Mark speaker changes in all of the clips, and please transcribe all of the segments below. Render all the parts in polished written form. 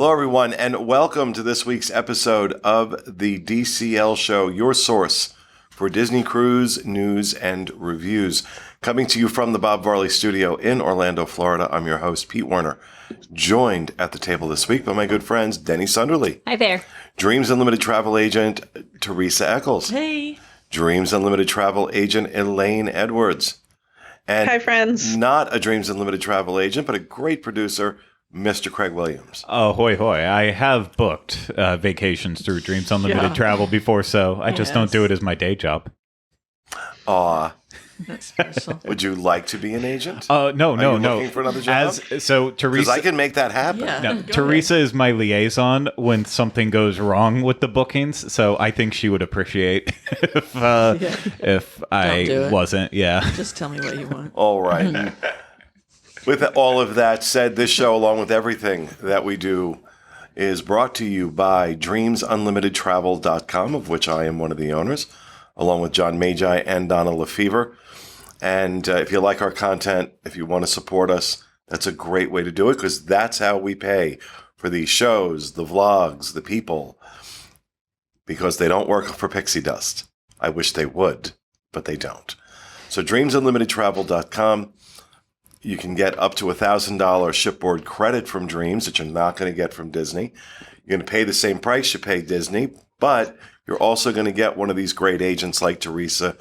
Speaker 1: Hello, everyone, and welcome to this week's episode of the DCL Show, your source for Disney cruise news and reviews. Coming to you from the Bob Varley Studio in Orlando, Florida, I'm your host, Pete Werner, joined at the table this week by my good friends, Denny Sunderly.
Speaker 2: Hi there.
Speaker 1: Dreams Unlimited travel agent, Teresa Eccles.
Speaker 2: Hey.
Speaker 1: Dreams Unlimited travel agent, Elaine Edwards. And
Speaker 3: hi, friends.
Speaker 1: Not a Dreams Unlimited travel agent, but a great producer, Mr. Craig Williams.
Speaker 4: Oh, hoy, hoy. I have booked vacations through Dreams Unlimited Travel before, so I just don't do it as my day job.
Speaker 1: Aw.
Speaker 2: That's special.
Speaker 1: Would you like to be an agent?
Speaker 4: No.
Speaker 1: Are you looking for another job?
Speaker 4: Teresa,
Speaker 1: because I can make that happen.
Speaker 2: Yeah.
Speaker 4: no, Teresa is my liaison when something goes wrong with the bookings, so I think she would appreciate if I wasn't. Yeah.
Speaker 2: Just tell me what you want.
Speaker 1: All right. With all of that said, this show, along with everything that we do, is brought to you by DreamsUnlimitedTravel.com, of which I am one of the owners, along with John Magi and Donna Lefevre. And if you like our content, if you want to support us, that's a great way to do it, because that's how we pay for these shows, the vlogs, the people, because they don't work for pixie dust. I wish they would, but they don't. So DreamsUnlimitedTravel.com. You can get up to $1,000 shipboard credit from Dreams that you're not going to get from Disney. You're going to pay the same price you pay Disney, but you're also going to get one of these great agents like Teresa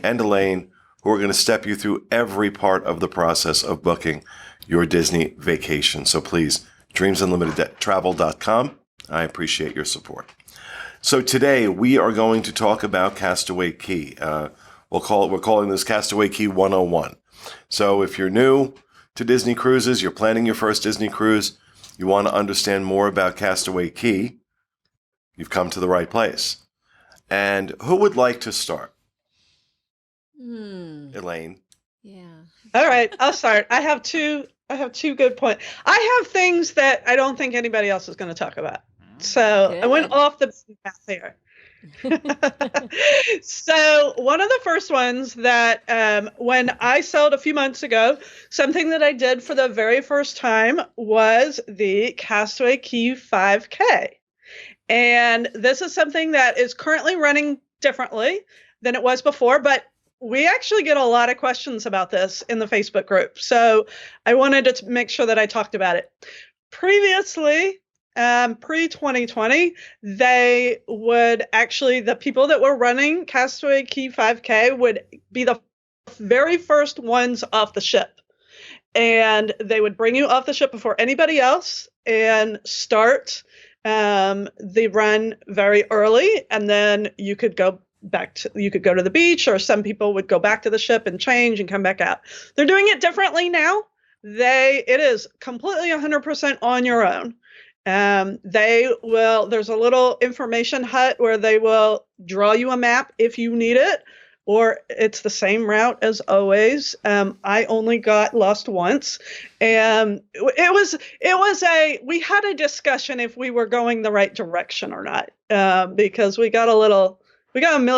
Speaker 1: and Elaine, who are going to step you through every part of the process of booking your Disney vacation. So please, DreamsUnlimitedTravel.com. I appreciate your support. So today we are going to talk about Castaway Key. We're calling this Castaway Key 101. So if you're new to Disney cruises, you're planning your first Disney cruise, you want to understand more about Castaway Key, you've come to the right place. And who would like to start? Elaine.
Speaker 2: Yeah.
Speaker 3: All right, I'll start. I have two good points. I have things that I don't think anybody else is going to talk about. So
Speaker 2: Good.
Speaker 3: I went off the path here. So one of the first ones that when I sailed a few months ago, something that I did for the very first time was the Castaway Key 5K. And this is something that is currently running differently than it was before, but we actually get a lot of questions about this in the Facebook group. So I wanted to make sure that I talked about it. Previously, pre-2020, the people that were running Castaway Key 5K would be the very first ones off the ship. And they would bring you off the ship before anybody else and start the run very early. And then you could go to the beach, or some people would go back to the ship and change and come back out. They're doing it differently now. It is completely 100% on your own. There's a little information hut where they will draw you a map if you need it, or it's the same route as always. I only got lost once, and we had a discussion if we were going the right direction or not, because we got a little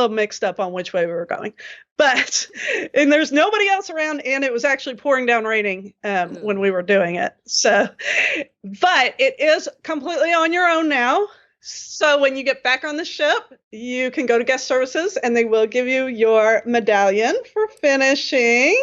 Speaker 3: mixed up on which way we were going. And there's nobody else around, and it was actually pouring down raining when we were doing it. So, but it is completely on your own now. So when you get back on the ship, you can go to guest services, and they will give you your medallion for finishing.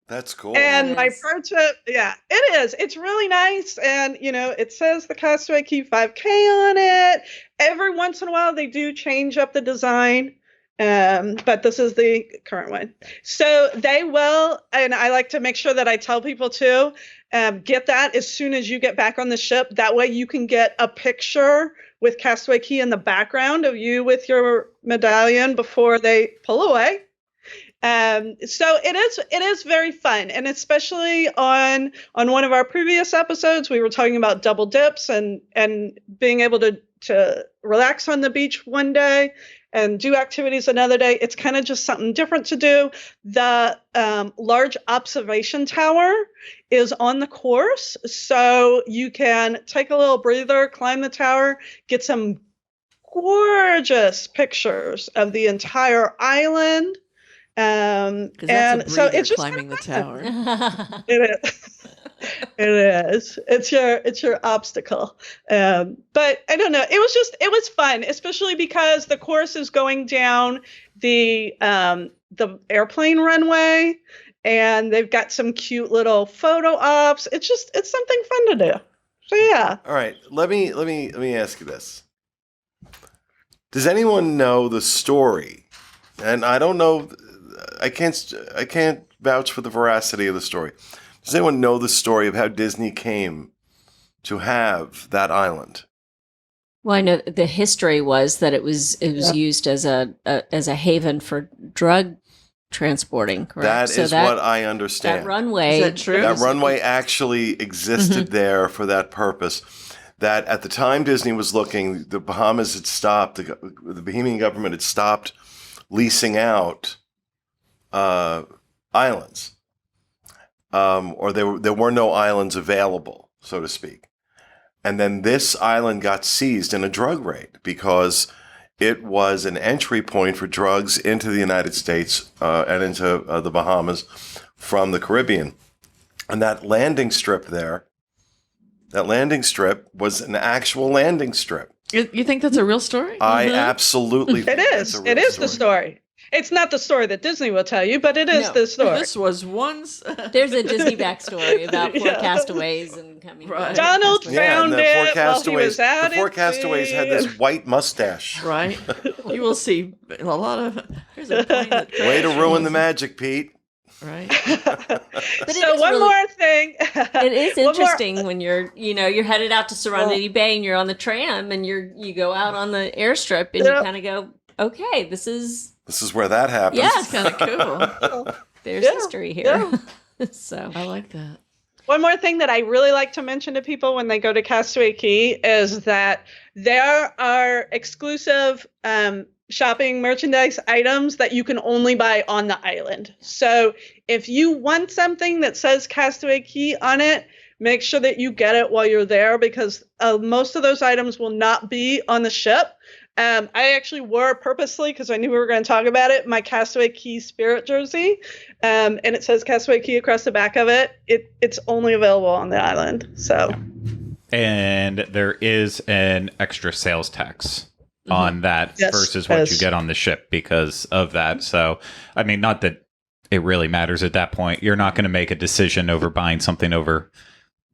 Speaker 1: That's cool.
Speaker 3: And my pro tip, yeah, it is. It's really nice. And, it says the Castaway Key 5K on it. Every once in a while, they do change up the design. But this is the current one. So they will, and I like to make sure that I tell people to get that as soon as you get back on the ship. That way you can get a picture with Castaway Key in the background of you with your medallion before they pull away. So it is very fun, and especially on one of our previous episodes, we were talking about double dips and being able to relax on the beach one day and do activities another day. It's kind of just something different to do. The large observation tower is on the course, so you can take a little breather, climb the tower, get some gorgeous pictures of the entire island.
Speaker 2: And so it's just
Speaker 3: climbing
Speaker 2: the tower.
Speaker 3: It is. It is. It's your obstacle. But I don't know. It was fun, especially because the course is going down the airplane runway, and they've got some cute little photo ops. It's something fun to do. So yeah.
Speaker 1: All right. Let me ask you this. Does anyone know the story? And I don't know. I can't vouch for the veracity of the story. Does anyone know the story of how Disney came to have that island?
Speaker 5: Well, I know the history was that it was used as a haven for drug transporting. Correct?
Speaker 1: That is what I understand.
Speaker 5: That runway.
Speaker 2: Is that true?
Speaker 1: That runway actually existed there for that purpose. That at the time Disney was looking, the Bahamas had stopped. The Bahamian government had stopped leasing out islands, or there were no islands available, so to speak. And then this island got seized in a drug raid because it was an entry point for drugs into the United States and into the Bahamas from the Caribbean. And that landing strip there, was an actual landing strip.
Speaker 2: You think that's a real story?
Speaker 1: I absolutely think
Speaker 3: It is. It is the story. It's not the story that Disney will tell you, but it is the story.
Speaker 2: This was once.
Speaker 5: There's a Disney backstory about four castaways and coming.
Speaker 2: Right.
Speaker 3: Donald found it while he was out
Speaker 1: the four castaways had this white mustache.
Speaker 2: Right. You will see a lot of. There's a plane that
Speaker 1: Way to ruin the magic, Pete.
Speaker 2: Right.
Speaker 3: So one more thing.
Speaker 5: It is interesting when you're headed out to Serenity Bay and you're on the tram and you go out on the airstrip and you kind of go, okay, this is
Speaker 1: where that happens.
Speaker 5: Yeah,
Speaker 2: It's kind of cool.
Speaker 5: There's history here.
Speaker 3: Yeah.
Speaker 5: So
Speaker 2: I like that.
Speaker 3: One more thing that I really like to mention to people when they go to Castaway Key is that there are exclusive shopping merchandise items that you can only buy on the island. So if you want something that says Castaway Key on it, make sure that you get it while you're there, because most of those items will not be on the ship. I actually wore purposely, because I knew we were going to talk about it, my Castaway Key Spirit jersey, and it says Castaway Key across the back of it. It's only available on the island. So,
Speaker 4: and there is an extra sales tax on that versus what you get on the ship because of that. So, I mean, not that it really matters at that point. You're not going to make a decision over buying something over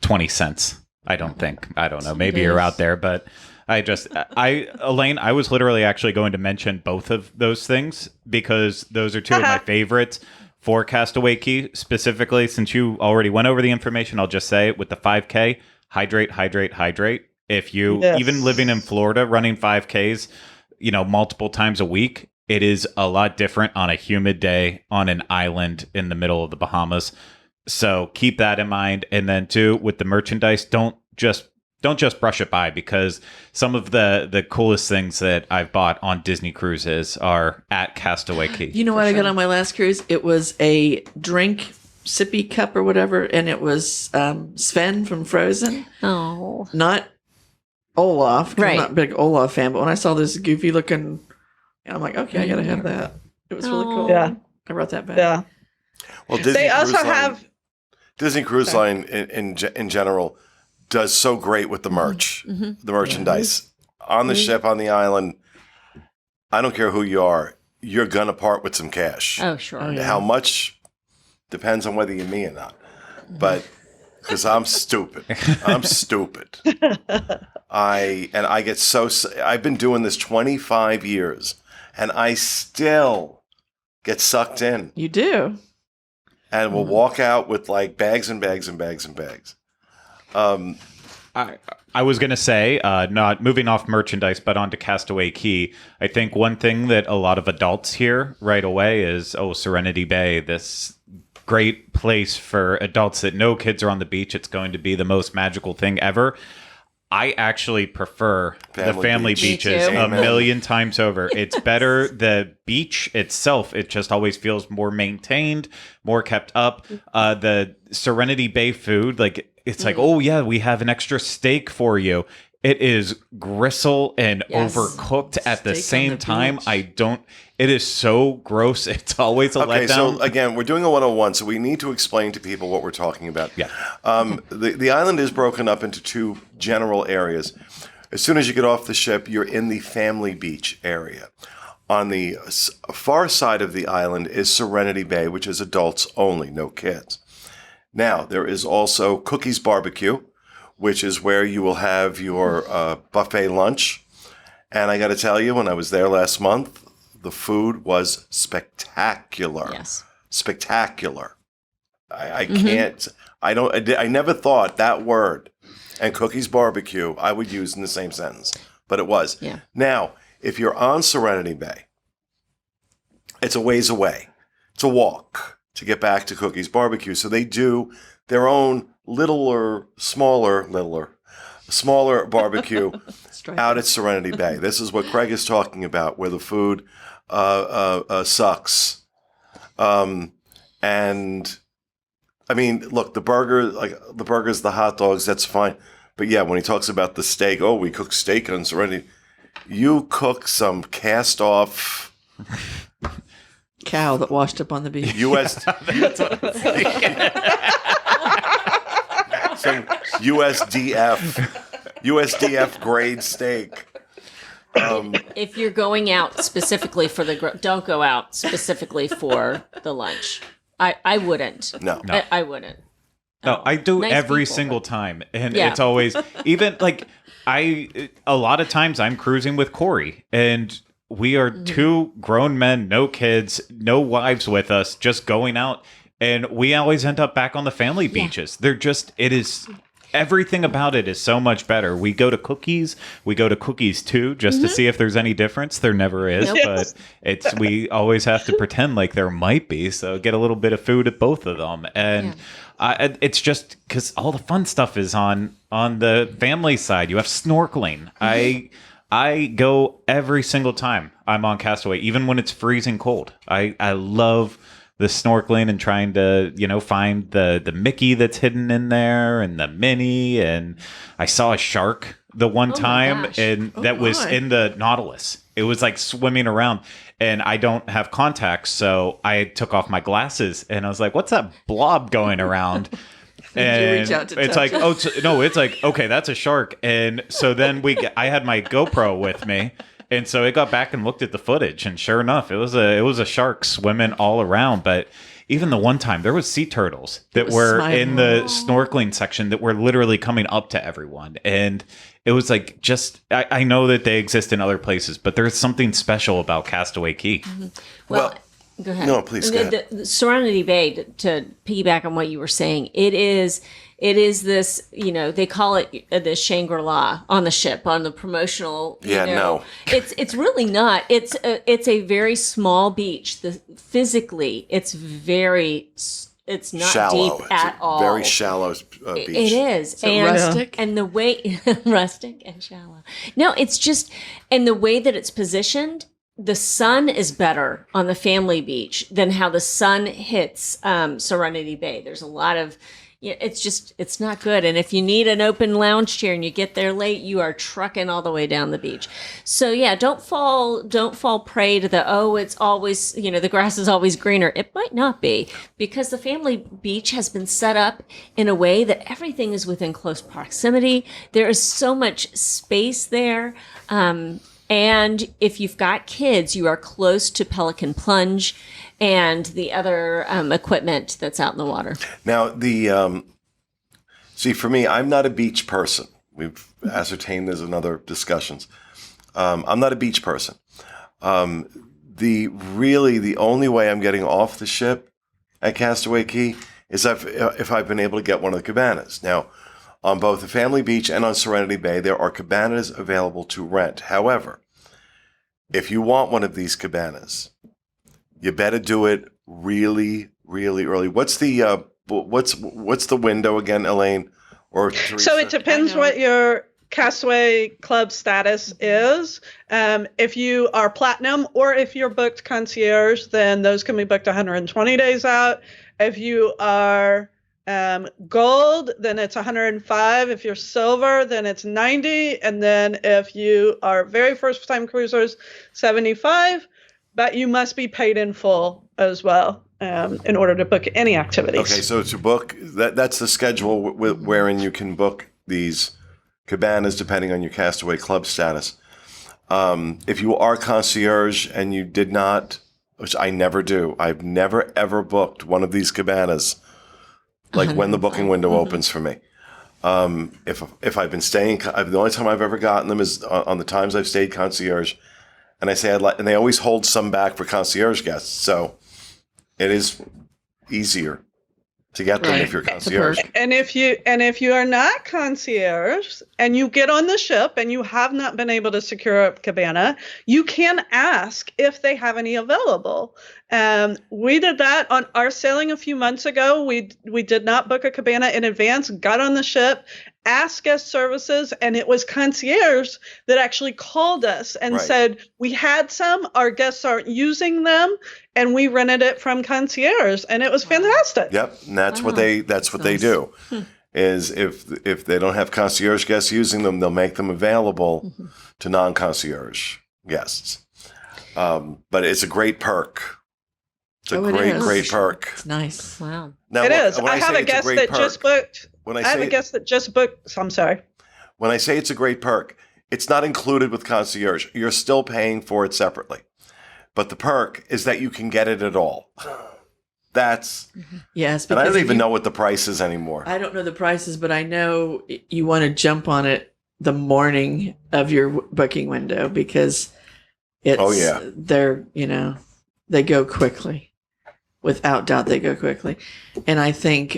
Speaker 4: 20 cents. I don't think. I don't know. Maybe you're out there, but Elaine, I was literally actually going to mention both of those things because those are two of my favorites for Castaway Key specifically. Since you already went over the information, I'll just say it with the 5K, hydrate, hydrate, hydrate. If you, even living in Florida, running 5Ks, multiple times a week, it is a lot different on a humid day on an island in the middle of the Bahamas. So keep that in mind. And then too, with the merchandise, don't just brush it by, because some of the coolest things that I've bought on Disney cruises are at Castaway Key.
Speaker 2: You know what I got on my last cruise? It was a drink sippy cup or whatever, and it was Sven from Frozen.
Speaker 5: Oh.
Speaker 2: Not Olaf.
Speaker 5: Right.
Speaker 2: I'm not a big Olaf fan, but when I saw this goofy looking, I'm like, okay, I got to have that. It was really cool.
Speaker 3: Yeah.
Speaker 2: I brought that back.
Speaker 3: Yeah.
Speaker 1: Well, Disney
Speaker 3: They also
Speaker 1: Cruise Line,
Speaker 3: have
Speaker 1: Disney Cruise Line in general does so great with the merch, the merchandise on the ship, on the island. I don't care who you are, you're gonna part with some cash.
Speaker 5: Oh, sure. Oh, yeah.
Speaker 1: How much depends on whether you're me or not. But because I'm stupid, I get so. I've been doing this 25 years, and I still get sucked in.
Speaker 2: You do.
Speaker 1: And we'll walk out with like bags and bags and bags and bags.
Speaker 4: I was going to say, not moving off merchandise, but onto Castaway Key. I think one thing that a lot of adults hear right away is, Serenity Bay, this great place for adults that know kids are on the beach. It's going to be the most magical thing ever. I actually prefer the family beaches a million times over. It's better. The beach itself, it just always feels more maintained, more kept up. The Serenity Bay food, it's like, oh yeah, we have an extra steak for you. it is gristle and
Speaker 5: Yes.
Speaker 4: overcooked at the
Speaker 2: Steak on
Speaker 4: same
Speaker 2: the
Speaker 4: time.
Speaker 2: beach.
Speaker 4: It is so gross. It's always a
Speaker 1: Okay,
Speaker 4: letdown.
Speaker 1: so again, we're doing a 101, so we need to explain to people what we're talking about.
Speaker 4: Yeah.
Speaker 1: The island is broken up into two general areas. As soon as you get off the ship, you're in the family beach area. On the far side of the island is Serenity Bay, which is adults only, no kids. Now, there is also Cookies Barbecue, which is where you will have your buffet lunch. And I got to tell you, when I was there last month, the food was spectacular.
Speaker 5: Yes.
Speaker 1: Spectacular. I can't, I never thought that word and Cookies Barbecue I would use in the same sentence, but it was.
Speaker 5: Yeah.
Speaker 1: Now, if you're on Serenity Bay, it's a ways away. It's a walk to get back to Cookies Barbecue. So they do their own smaller barbecue out at Serenity Bay. This is what Craig is talking about, where the food sucks. And I mean, look, the burgers, the hot dogs, that's fine. But yeah, when he talks about the steak, we cook steak on Serenity. You cook some cast off
Speaker 2: cow that washed up on the beach.
Speaker 1: Some USDF grade steak.
Speaker 5: If you're going out specifically for don't go out specifically for the lunch. I wouldn't.
Speaker 1: No.
Speaker 5: I wouldn't.
Speaker 4: No, I do
Speaker 5: Nice
Speaker 4: every
Speaker 5: people,
Speaker 4: single
Speaker 5: but-
Speaker 4: time. And
Speaker 5: Yeah.
Speaker 4: it's always, even like, a lot of times I'm cruising with Corey, and we are two grown men, no kids, no wives with us, just going out. And we always end up back on the family beaches. Everything about it is so much better. We go to Cookies. We go to Cookies too, just to see if there's any difference. There never is,
Speaker 5: Nope.
Speaker 4: but we always have to pretend like there might be. So get a little bit of food at both of them, and it's just because all the fun stuff is on the family side. You have snorkeling. I go every single time I'm on Castaway, even when it's freezing cold. I love the snorkeling and trying to, find the Mickey that's hidden in there and the Minnie. And I saw a shark the one time,
Speaker 5: gosh.
Speaker 4: and that was in the Nautilus. It was like swimming around, and I don't have contacts, so I took off my glasses, and I was like, "What's that blob going around?" And
Speaker 2: you reach out to
Speaker 4: it's
Speaker 2: touch
Speaker 4: like,
Speaker 2: it?
Speaker 4: it's like, okay, that's a shark. And so then I had my GoPro with me. And so it got back and looked at the footage, and sure enough, it was a shark swimming all around. But even the one time, there was sea turtles that were in the snorkeling section that were literally coming up to everyone. And it was like, I know that they exist in other places, but there's something special about Castaway Key.
Speaker 5: Well, go ahead.
Speaker 1: No, please, go ahead.
Speaker 5: The Serenity Bay, to piggyback on what you were saying, it is this, they call it the Shangri-La on the ship, on the promotional.
Speaker 1: No.
Speaker 5: It's really not. It's a very small beach. Physically, it's not
Speaker 1: shallow.
Speaker 5: deep at all.
Speaker 1: Very shallow beach.
Speaker 5: It is.
Speaker 2: So rustic?
Speaker 5: And the way rustic and shallow. No, it's just, and the way that it's positioned, the sun is better on the family beach than how the sun hits Serenity Bay. There's a lot of, it's not good. And if you need an open lounge chair and you get there late, you are trucking all the way down the beach. So yeah, don't fall prey to it's always, the grass is always greener. It might not be, because the family beach has been set up in a way that everything is within close proximity. There is so much space there. And if you've got kids, you are close to Pelican Plunge and the other equipment that's out in the water.
Speaker 1: Now, see, for me, I'm not a beach person. We've ascertained this in other discussions. I'm not a beach person. The only way I'm getting off the ship at Castaway Key is if I've been able to get one of the cabanas. Now, on both the Family Beach and on Serenity Bay, there are cabanas available to rent. However, if you want one of these cabanas, you better do it really, really early. What's the window again, Elaine or Teresa?
Speaker 3: So it depends what your Castaway Club status is. If you are platinum or if you're booked concierge, then those can be booked 120 days out. If you are Gold, then it's 105. If you're silver, then it's 90. And then if you are very first time cruisers, 75. But you must be paid in full as well in order to book any activities.
Speaker 1: Okay, so to book, that's the schedule wherein you can book these cabanas depending on your Castaway Club status. If you are concierge and you did not, which I never do, I've never ever booked one of these cabanas like when the booking window opens for me. If I've been staying, the only time I've ever gotten them is on the times I've stayed concierge, and I say I'd like, and they always hold some back for concierge guests, so it is easier to get them if you're concierge.
Speaker 3: And if you are not concierge and you get on the ship and you have not been able to secure a cabana, you can ask if they have any available. We did that on our sailing a few months ago. We did not book a cabana in advance, got on the ship, asked guest services, and it was concierge that actually called us and said, we had some, our guests aren't using them, and we rented it from concierge, and it was fantastic.
Speaker 1: Yep, and that's what they do. Is if they don't have concierge guests using them, they'll make them available to non-concierge guests. But it's a great perk. It's a great perk.
Speaker 2: It's nice.
Speaker 5: Wow.
Speaker 1: Now,
Speaker 3: It is. I have a guest that just booked. I have a guest that just booked. I'm sorry.
Speaker 1: When I say it's a great perk, it's not included with concierge. You're still paying for it separately. But the perk is that you can get it at all. That's
Speaker 2: yes.
Speaker 1: And I don't even know what the price is anymore.
Speaker 2: I don't know the prices, but I know you want to jump on it the morning of your booking window because it's they go quickly. Without doubt, they go quickly. And I think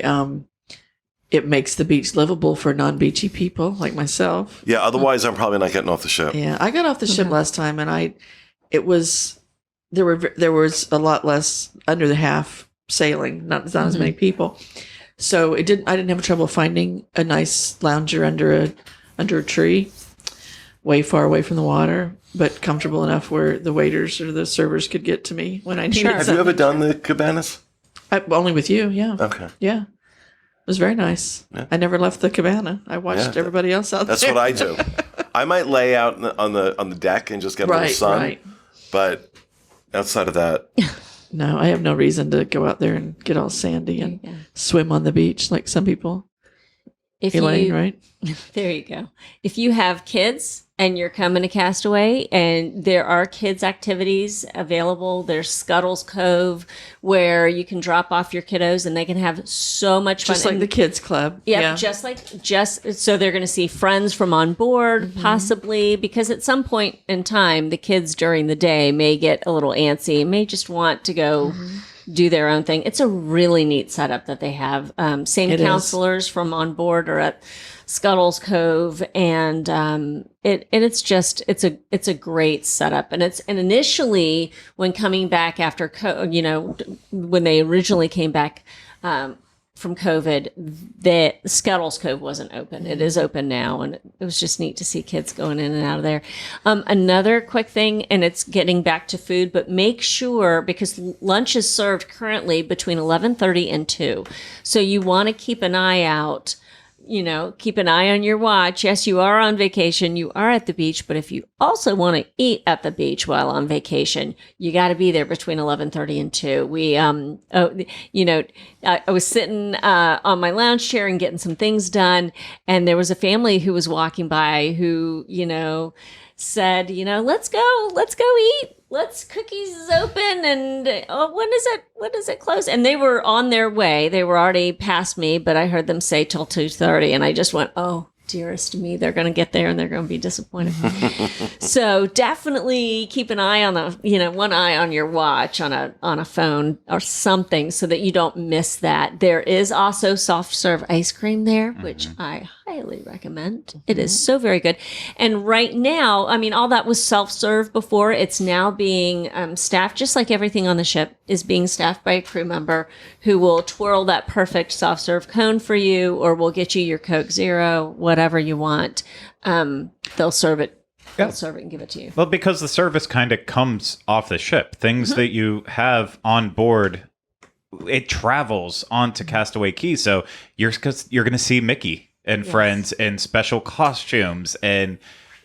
Speaker 2: it makes the beach livable for non-beachy people like myself.
Speaker 1: Yeah, otherwise I'm probably not getting off the ship.
Speaker 2: Yeah, I got off the ship last time, and there was a lot less, under the half sailing, not as many people. So I didn't have trouble finding a nice lounger under a tree, way far away from the water, but comfortable enough where the waiters or the servers could get to me when I needed something.
Speaker 1: Have you ever done the cabanas?
Speaker 2: Only with you, yeah.
Speaker 1: Okay.
Speaker 2: Yeah. It was very nice. Yeah. I never left the cabana. I watched everybody else out there.
Speaker 1: That's what I do. I might lay out on the deck and just get a little sun. But outside of that,
Speaker 2: no, I have no reason to go out there and get all sandy and swim on the beach like some people. Elaine, right?
Speaker 5: There you go. If you have kids and you're coming to Castaway and there are kids activities available, there's Scuttle's Cove where you can drop off your kiddos and they can have so much fun.
Speaker 2: Just like the kids club.
Speaker 5: Yeah, just so they're going to see friends from on board, possibly, because at some point in time, the kids during the day may get a little antsy, may just want to go do their own thing. It's a really neat setup that they have. Same counselors from on board are at Scuttle's Cove, and it's a great setup. And initially when coming back after when they originally came back from COVID, the Scuttle's Cove wasn't open. It is open now, and it was just neat to see kids going in and out of there. Another quick thing, and it's getting back to food, but make sure, because lunch is served currently between 11:30 and 2. So you want to keep an eye out. Keep an eye on your watch. Yes, you are on vacation. You are at the beach. But if you also want to eat at the beach while on vacation, you got to be there between 11:30 and 2. I was sitting on my lounge chair and getting some things done. And there was a family who was walking by who, said, let's go eat. Cookies is open, and when does it close? And they were on their way. They were already past me, but I heard them say till 2:30, and I just went, oh, dearest me, they're going to get there and they're going to be disappointed. So definitely keep an eye on one eye on your watch on a phone or something so that you don't miss that. There is also soft serve ice cream there, which I highly recommend. It is so very good. And right now, all that was self-serve before. It's now being staffed, just like everything on the ship is being staffed by a crew member who will twirl that perfect soft serve cone for you, or will get you your Coke Zero, whatever you want. They'll serve it.
Speaker 4: Yeah.
Speaker 5: They'll serve it and give it to you.
Speaker 4: Well, because the service kind of comes off the ship. Things that you have on board it travels onto Castaway Key. So you're going to see Mickey and friends in special costumes, and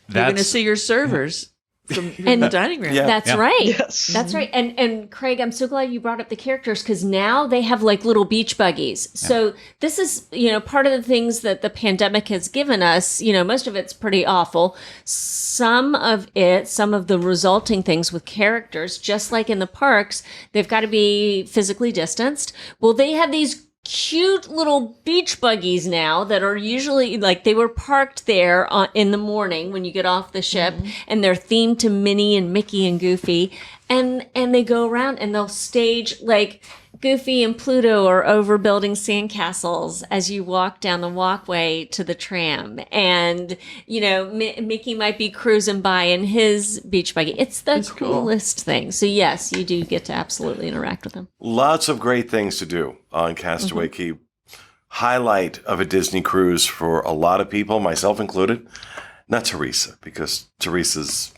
Speaker 2: you're going to see your servers from the dining room.
Speaker 1: Yeah.
Speaker 5: That's right.
Speaker 3: Yes.
Speaker 5: That's right. And Craig, I'm so glad you brought up the characters, because now they have like little beach buggies. So this is, part of the things that the pandemic has given us. Most of it's pretty awful. Some of the resulting things with characters, just like in the parks, they've got to be physically distanced. Well, they have these cute little beach buggies now that are usually like, they were parked there in the morning when you get off the ship, and they're themed to Minnie and Mickey and Goofy, and they go around and they'll stage like Goofy and Pluto are over building sandcastles as you walk down the walkway to the tram, and Mickey might be cruising by in his beach buggy. It's the coolest thing. So yes, you do get to absolutely interact with them.
Speaker 1: Lots of great things to do on Castaway Key. Highlight of a Disney cruise for a lot of people, myself included. Not Teresa, because Teresa's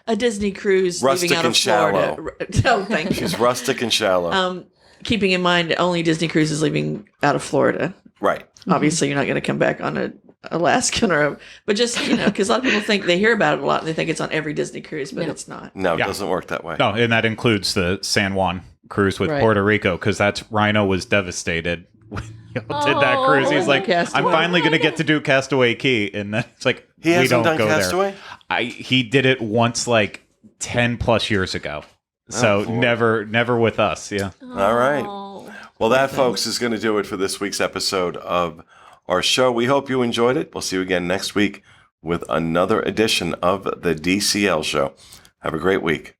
Speaker 2: a Disney cruise
Speaker 1: rustic
Speaker 2: leaving out
Speaker 1: and
Speaker 2: of Florida. Oh, thank you.
Speaker 1: She's rustic and shallow.
Speaker 2: Keeping in mind, only Disney cruises leaving out of Florida.
Speaker 1: Right.
Speaker 2: Obviously, you're not going to come back on a Alaskan but just, because a lot of people think they hear about it a lot and they think it's on every Disney cruise, but it's not.
Speaker 1: No, it doesn't work that way.
Speaker 4: No, and that includes the San Juan cruise with Puerto Rico, because Rhino was devastated when y'all did that cruise. He's like,
Speaker 2: Castaway.
Speaker 4: I'm finally going to get to do Castaway Key. And then it's like,
Speaker 1: He
Speaker 4: we
Speaker 1: hasn't
Speaker 4: don't
Speaker 1: done
Speaker 4: go
Speaker 1: Castaway?
Speaker 4: there. He did it once like 10 plus years ago. So never with us. Yeah.
Speaker 1: All right. Well, that, folks, is going to do it for this week's episode of our show. We hope you enjoyed it. We'll see you again next week with another edition of the DCL Show. Have a great week.